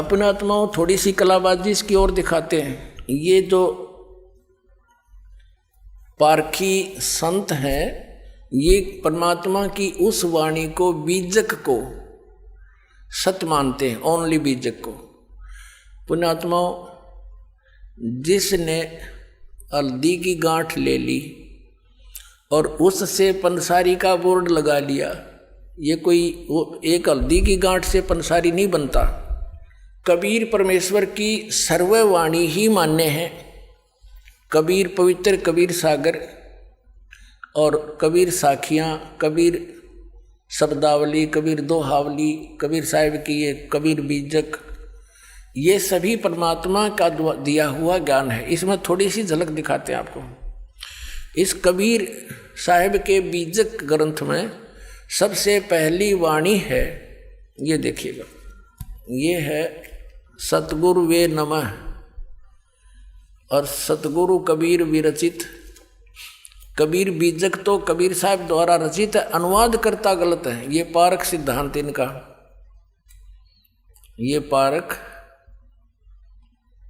अपने आत्माओं थोड़ी सी कलाबाजी इसकी ओर दिखाते हैं। ये जो पारखी संत हैं, ये परमात्मा की उस वाणी को, बीजक को सत्य मानते हैं, ओनली बीजक को। पुण्यात्माओं, जिसने हल्दी की गांठ ले ली और उससे पंसारी का बोर्ड लगा लिया, ये कोई वो एक हल्दी की गांठ से पंसारी नहीं बनता। कबीर परमेश्वर की सर्ववाणी ही मान्य है। कबीर पवित्र, कबीर सागर और कबीर साखियाँ, कबीर शब्दावली, कबीर दोहावली, कबीर साहिब की ये कबीर बीजक, ये सभी परमात्मा का दिया हुआ ज्ञान है। इसमें थोड़ी सी झलक दिखाते हैं आपको। इस कबीर साहिब के बीजक ग्रंथ में सबसे पहली वाणी है, ये देखिएगा, ये है सतगुरु वे नमः, और सतगुरु कबीर विरचित। कबीर बीजक तो कबीर साहब द्वारा रचित है, अनुवाद करता गलत है। ये पारक सिद्धांत इनका, ये पारक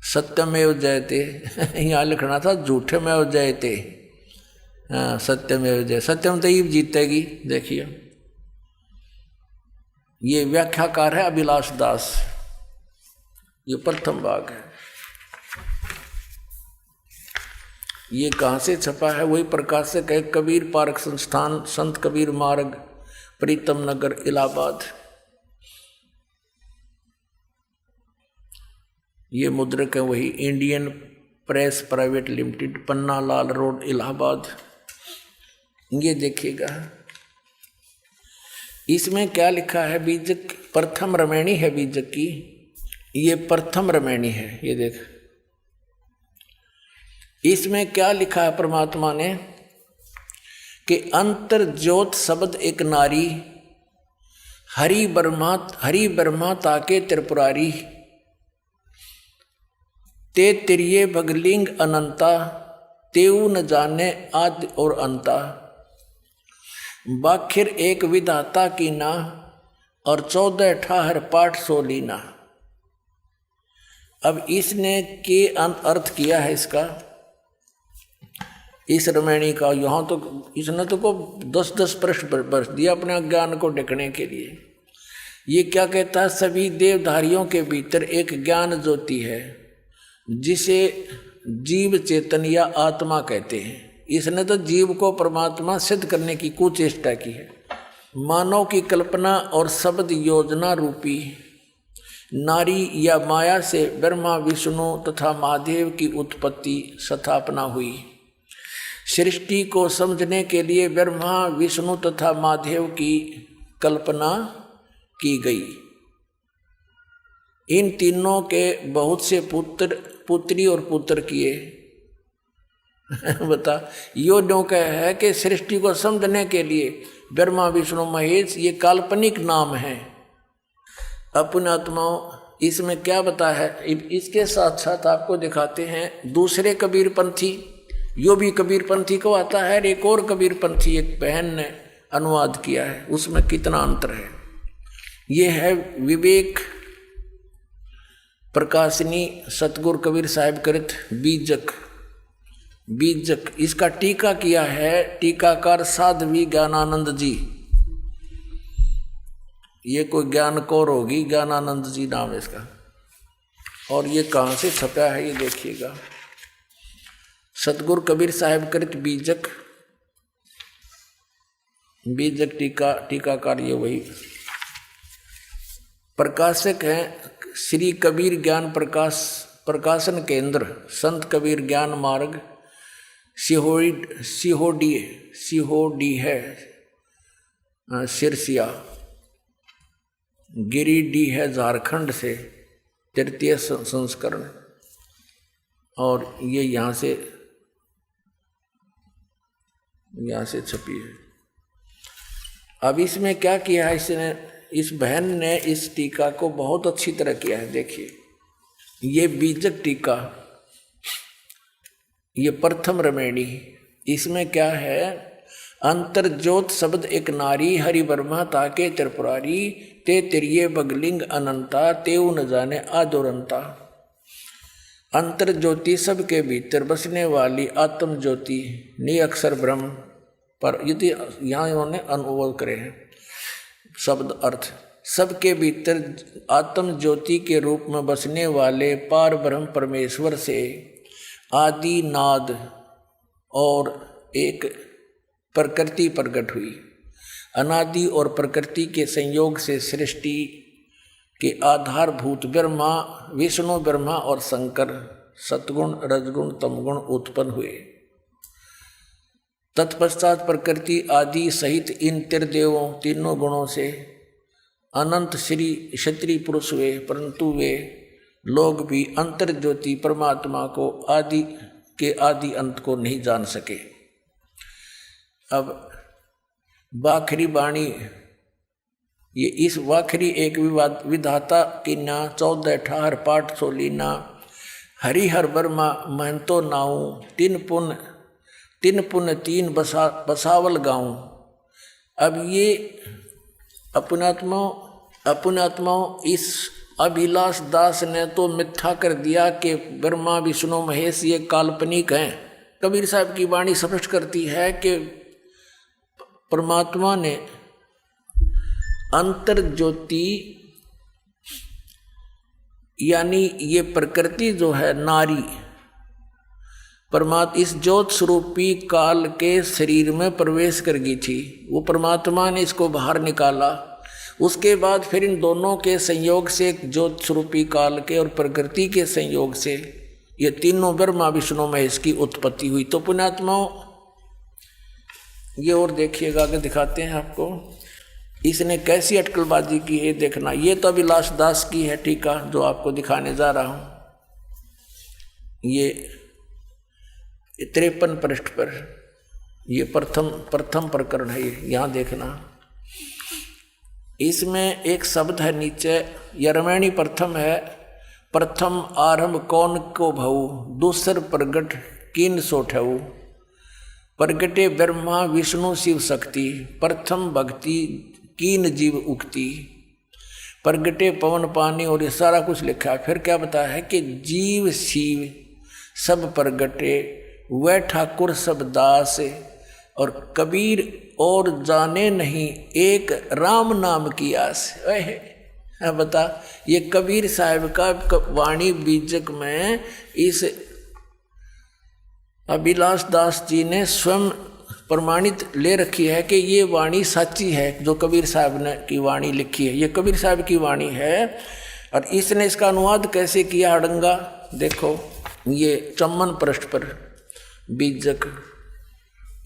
सत्यमेव जयते यहाँ लिखना था झूठमेव जयते। हाँ, सत्यमेव जय, सत्यम तो ही जीतेगी। देखिए, ये व्याख्याकार है अभिलाष दास, ये प्रथम भाग है। ये कहाँ से छपा है? वही प्रकाशक है, कबीर पारक संस्थान, संत कबीर मार्ग, प्रीतम नगर, इलाहाबाद। ये मुद्रक है वही, Indian press private limited, Panna Lal road, Allahabad. ये देखिएगा, इसमें क्या लिखा है? बीजक प्रथम रमैणी है बीजक की, ये प्रथम रमैणी है। ये देख, इसमें क्या लिखा है परमात्मा ने कि अंतर ज्योत शब्द एक नारी, हरि ब्रह्मा ताके त्रिपुरारी, ते तिरिये भगलिंग अनंता, तेऊ न जाने आदि और अंता, बाखिर एक विधाता की ना, और 14 ठाहर पाठ सोलीना। अब इसने के अर्थ किया है इसका, इस रमैणी का। यहाँ तो इसने तो को 10-10 प्रश्न बरस दिया अपने ज्ञान को ढकने के लिए। ये क्या कहता है? सभी देवधारियों के भीतर एक ज्ञान ज्योति है जिसे जीव चेतन या आत्मा कहते हैं। इसने तो जीव को परमात्मा सिद्ध करने की कुचेष्टा की है। मानव की कल्पना और शब्द योजना रूपी नारी या माया से ब्रह्मा, विष्णु तथा महादेव की उत्पत्ति स्थापना हुई। सृष्टि को समझने के लिए ब्रह्मा, विष्णु तथा महादेव की कल्पना की गई। इन तीनों के बहुत से पुत्री और पुत्र किए। बता, यो ड्यों है कि सृष्टि को समझने के लिए ब्रह्मा, विष्णु, महेश ये काल्पनिक नाम है। अपने आत्माओं, इसमें क्या बता है? इसके साथ साथ आपको दिखाते हैं दूसरे कबीर पंथी। यो भी कबीर पंथी को आता है, एक और कबीर पंथी एक बहन ने अनुवाद किया है, उसमें कितना अंतर है। ये है विवेक प्रकाशिनी सतगुरु कबीर साहिब कृत बीजक। बीजक इसका टीका किया है टीकाकार साध्वी ज्ञानानंद जी। ये कोई ज्ञान कौर होगी, ज्ञानानंद जी नाम है इसका। और ये कहाँ से छपा है ये देखिएगा, सतगुरु कबीर साहिब कृत बीजक। बीजक टीकाकार ये वही प्रकाशक हैं श्री कबीर ज्ञान प्रकाशन केंद्र, संत कबीर ज्ञान मार्ग, सिहोडी है सिरसिया, गिरिडीह है झारखंड से, तृतीय संस्करण। और ये यहाँ से छपी है। अब इसमें क्या किया है इसने, इस बहन ने इस टीका को बहुत अच्छी तरह किया है। देखिए, ये बीजक टीका, ये प्रथम रमैणी। इसमें क्या है, अंतर ज्योत शब्द एक नारी, हरि ब्रह्मा ताके त्रिपुरारी, ते तिरिये बगलिंग अनंता, तेऊ न जाने आदोरंता। अंतर ज्योति सबके भीतर बसने वाली आत्म ज्योति निअक्षर ब्रह्म, पर यदि यहाँ इन्होंने अनुवाद करे हैं शब्द अर्थ, सबके भीतर आत्म ज्योति के रूप में बसने वाले पार ब्रह्म परमेश्वर से आदि नाद और एक प्रकृति प्रकट हुई। अनादि और प्रकृति के संयोग से सृष्टि के आधारभूत ब्रह्मा, विष्णु ब्रह्मा और शंकर सतगुण रजगुण तमगुण उत्पन्न हुए। तत्पश्चात प्रकृति आदि सहित इन त्रिदेवों तीनों गुणों से अनंत श्री क्षत्रिय पुरुष हुए, परंतु वे लोग भी अंतर ज्योति परमात्मा को आदि के आदि अंत को नहीं जान सके। अब वाखरी वाणी, ये इस वाखरी एक विधाता की ना 14 ठाहर पाठ सोलीना, हरिहर वर्मा महंतो नाऊ, तीन पुन तीन बसावल गाऊं। अब ये अपनात्माओं इस अभिलाष दास ने तो मिथ्या कर दिया कि ब्रह्मा विष्णु महेश ये काल्पनिक हैं। कबीर साहब की वाणी स्पष्ट करती है कि परमात्मा ने अंतर ज्योति यानी ये प्रकृति जो है नारी, परमात्मा इस ज्योत स्वरूपी काल के शरीर में प्रवेश कर गई थी। वो परमात्मा ने इसको बाहर निकाला। उसके बाद फिर इन दोनों के संयोग से ज्योत स्वरूपी काल के और प्रकृति के संयोग से ये तीनों ब्रह्मा विष्णु महेश की उत्पत्ति हुई। तो पुण्यात्माओं ये और देखिएगा, आगे दिखाते हैं आपको इसने कैसी अटकलबाजी की है। देखना, ये तो अभिलाष दास की है टीका जो आपको दिखाने जा रहा हूं। ये 53 पृष्ठ पर ये प्रथम प्रकरण है। यहाँ देखना, इसमें एक शब्द है नीचे, यरमैणी प्रथम है। प्रथम आरंभ कौन को भऊ, दूसर प्रगट किन सोठऊ। प्रगटे ब्रह्मा विष्णु शिव शक्ति, प्रथम भक्ति कीन जीव उक्ति। प्रगटे पवन पानी, और ये सारा कुछ लिखा है। फिर क्या बताया है कि जीव शिव सब प्रगटे, वह ठाकुर सब दास, और कबीर और जाने नहीं एक राम नाम की आस। बता, ये कबीर साहब का वाणी बीजक में इस अभिलाष दास जी ने स्वयं प्रमाणित ले रखी है कि ये वाणी सच्ची है जो कबीर साहब ने की वाणी लिखी है। ये कबीर साहब की वाणी है। और इसने इसका अनुवाद कैसे किया हड़ंगा, देखो ये 54 पृष्ठ पर बीजक,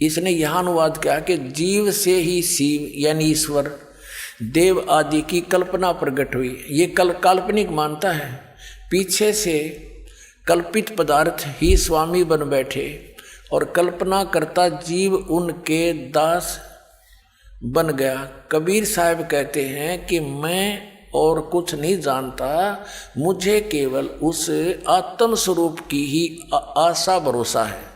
इसने यहाँ अनुवाद किया कि जीव से ही शिव यानी ईश्वर देव आदि की कल्पना प्रकट हुई। ये काल्पनिक मानता है, पीछे से कल्पित पदार्थ ही स्वामी बन बैठे और कल्पना करता जीव उनके दास बन गया। कबीर साहब कहते हैं कि मैं और कुछ नहीं जानता, मुझे केवल उस आत्म स्वरूप की ही आशा भरोसा है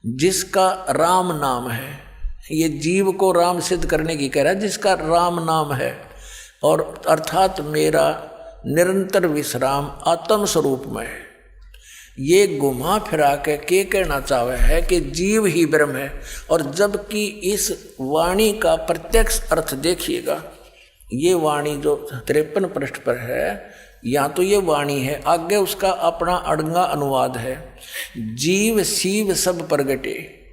जिसका राम नाम है। ये जीव को राम सिद्ध करने की कह रहा है, जिसका राम नाम है, और अर्थात मेरा निरंतर विश्राम आत्म स्वरूप में है। ये घुमा फिरा के कहना चाहे है कि जीव ही ब्रह्म है। और जबकि इस वाणी का प्रत्यक्ष अर्थ देखिएगा, ये वाणी जो 53 पृष्ठ पर है, या तो ये वाणी है, आगे उसका अपना अड़ंगा अनुवाद है। जीव शिव सब प्रगटे,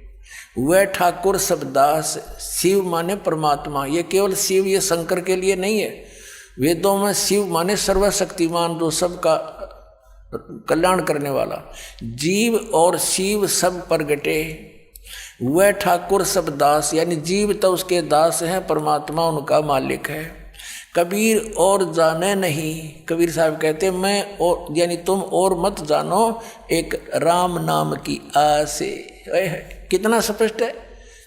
वह ठाकुर सब दास। शिव माने परमात्मा, ये केवल शिव ये शंकर के लिए नहीं है। वेदों में शिव माने सर्वशक्तिमान, जो सबका कल्याण करने वाला। जीव और शिव सब प्रगटे, वह ठाकुर सब दास, यानी जीव तो उसके दास हैं, परमात्मा उनका मालिक है। कबीर और जाने नहीं, कबीर साहब कहते मैं और यानी तुम और मत जानो एक राम नाम की आस। कितना स्पष्ट है।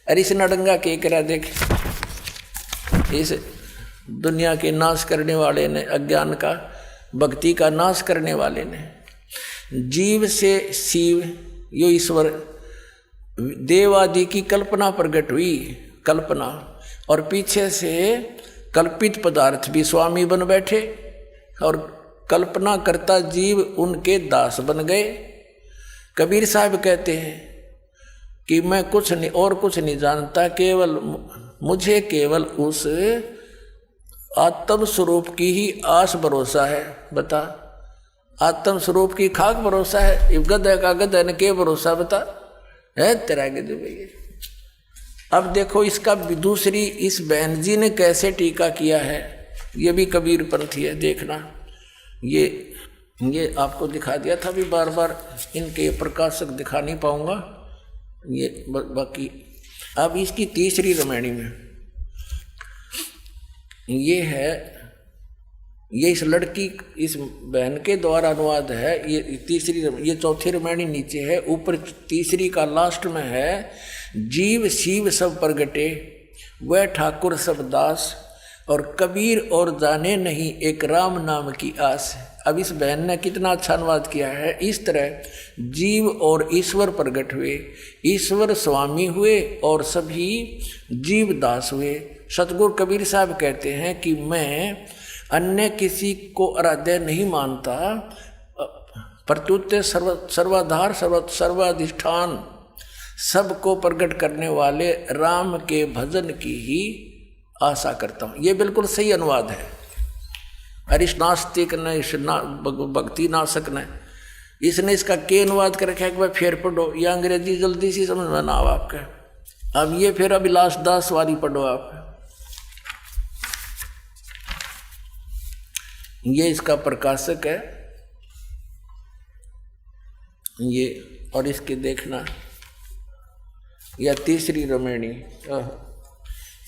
अरे इस नडंगा के करा देख, इस दुनिया के नाश करने वाले ने, अज्ञान का भक्ति का नाश करने वाले ने, जीव से शिव यो ईश्वर देव आदि की कल्पना प्रकट हुई, कल्पना, और पीछे से कल्पित पदार्थ भी स्वामी बन बैठे और कल्पना करता जीव उनके दास बन गए। कबीर साहब कहते हैं कि मैं कुछ नहीं और कुछ नहीं जानता, केवल मुझे केवल उस आत्म स्वरूप की ही आस भरोसा है। बता, आत्म स्वरूप की खाक भरोसा है, गधा का गधा ने के भरोसा बता है तेरा गधे भैया। अब देखो इसका दूसरी, इस बहन जी ने कैसे टीका किया है, ये भी कबीर पंथी है, देखना। ये आपको दिखा दिया था, भी बार बार इनके प्रकाशक दिखा नहीं पाऊंगा ये बाकी। अब इसकी तीसरी रामायणी में ये है, ये इस लड़की, इस बहन के द्वारा अनुवाद है। ये तीसरी, ये चौथी रामायणी नीचे है, ऊपर तीसरी का लास्ट में है, जीव शिव सब प्रगटे वह ठाकुर सब दास, और कबीर और जाने नहीं एक राम नाम की आस। अब इस बहन ने कितना अच्छा अनुवाद किया है। इस तरह जीव और ईश्वर प्रकट हुए, ईश्वर स्वामी हुए और सभी जीव दास हुए। सतगुरु कबीर साहब कहते हैं कि मैं अन्य किसी को आराध्य नहीं मानता, प्रत्युत सर्वाधार सर्वाधिष्ठान सबको प्रकट करने वाले राम के भजन की ही आशा करता हूँ। ये बिल्कुल सही अनुवाद है। अरिश नास्तिक ने, इस भक्ति नाशक ने, इसने इसका के अनुवाद कर रखा है कि भाई फिर पढ़ो, या अंग्रेजी जल्दी सी समझ में ना आओ आपका। अब ये फिर अभिलाष दास वाली पढ़ो आप। ये इसका प्रकाशक है ये, और इसके देखना, या तीसरी रामायणी,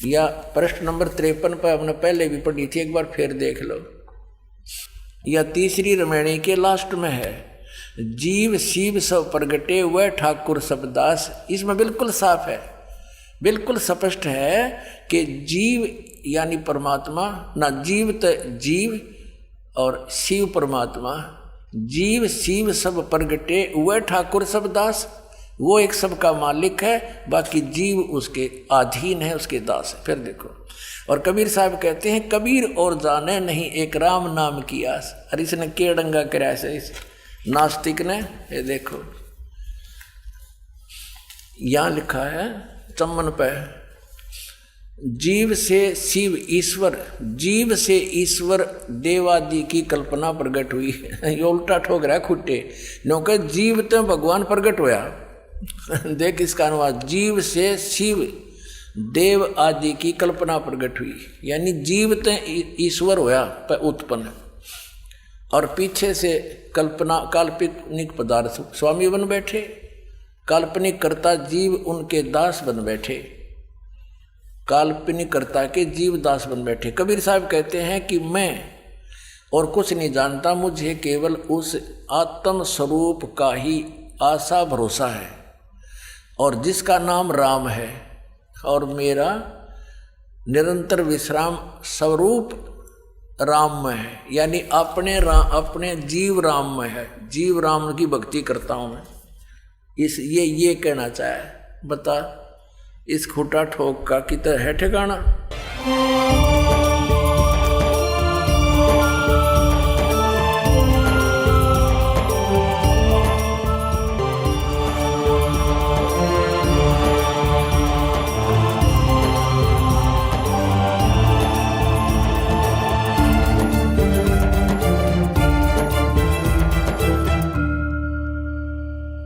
या प्रश्न नंबर 53 पर हमने पहले भी पढ़ी थी, एक बार फिर देख लो। या तीसरी रामायणी के लास्ट में है, जीव शिव सब प्रगटे वह ठाकुर सब दास। इसमें बिल्कुल साफ है, बिल्कुल स्पष्ट है कि जीव यानी परमात्मा ना, जीव तो जीव और शिव परमात्मा, जीव शिव सब प्रगटे वह ठाकुर सब दास। वो एक सबका मालिक है, बाकी जीव उसके अधीन है, उसके दास है। फिर देखो, और कबीर साहब कहते हैं कबीर और जाने नहीं एक राम नाम की आस। और इसने के डंगा कराया से इस नास्तिक ने, ये देखो यहाँ लिखा है चम्मन पे, जीव से शिव ईश्वर, जीव से ईश्वर देवादि की कल्पना प्रकट हुई। ये उल्टा ठोक रहा है खुट्टे, क्योंकि जीव तो भगवान प्रकट होया। देख इसका अनुवाद, जीव से शिव देव आदि की कल्पना प्रकट हुई, यानी जीव तो ईश्वर होया पर उत्पन्न, और पीछे से कल्पना काल्पनिक पदार्थ स्वामी बन बैठे, काल्पनिक कर्ता जीव उनके दास बन बैठे, काल्पनिक कर्ता के जीव दास बन बैठे। कबीर साहब कहते हैं कि मैं और कुछ नहीं जानता, मुझे केवल उस आत्म स्वरूप का ही आशा भरोसा है, और जिसका नाम राम है, और मेरा निरंतर विश्राम स्वरूप राम में है, यानी अपने जीव राम में है, जीव राम की भक्ति करता हूँ मैं। ये कहना चाहे। बता इस खूटा ठोक का कितना है ठिकाना।